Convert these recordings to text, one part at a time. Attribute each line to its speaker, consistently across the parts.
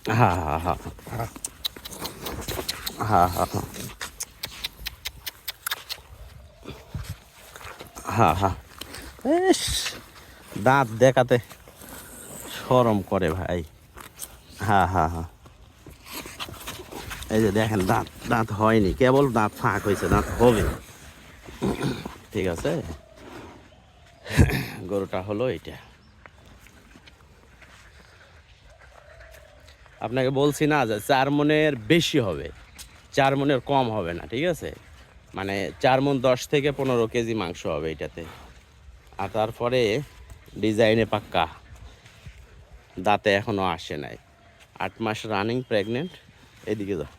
Speaker 1: হ্যাঁ হ্যাঁ হ্যাঁ হ্যাঁ হ্যাঁ হ্যাঁ হ্যাঁ। ইস, দাঁত দেখাতে শরম করে ভাই। হ্যাঁ হ্যাঁ হ্যাঁ, এই যে দেখেন দাঁত দাঁত হয়নি, কেবল দাঁত ফাঁক হয়েছে, দাঁত হবে। ঠিক আছে, গরুটা হলো এইটা। আপনাকে বলছি না যে 4 মণের বেশি হবে, 4 মণের কম হবে না, ঠিক আছে। মানে 4 মণ 10 থেকে 15 কেজি মাংস হবে এইটাতে। আর তারপরে ডিজাইনে পাক্কা, দাঁতে এখনো আসে নাই, 8 মাস রানিং প্রেগনেন্ট। এদিকে যাও,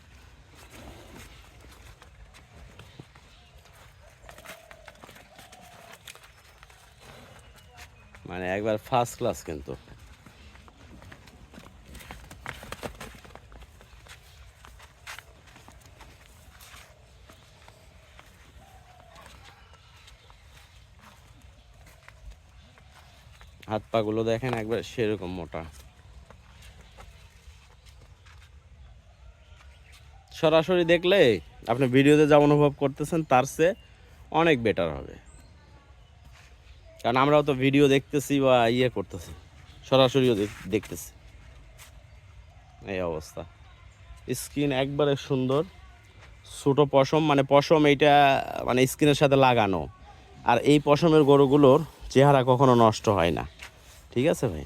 Speaker 1: মানে একবার ফার্স্ট ক্লাস কিন্তু। হাত পাগুলো দেখেন একবার সেরকম মোটা। সরাসরি দেখলে আপনি ভিডিওতে যা অনুভব করতেছেন তার চেয়ে অনেক বেটার হবে, কারণ আমরাও তো ভিডিও দেখতেছি বা ইয়ে করতেছি, সরাসরিও দেখতেছি। এই অবস্থা, স্কিন একবারে সুন্দর, ছোটো পশম, মানে পশম এইটা মানে স্কিনের সাথে লাগানো। আর এই পশমের গরুগুলোর চেহারা কখনো নষ্ট হয় না, ঠিক আছে ভাই।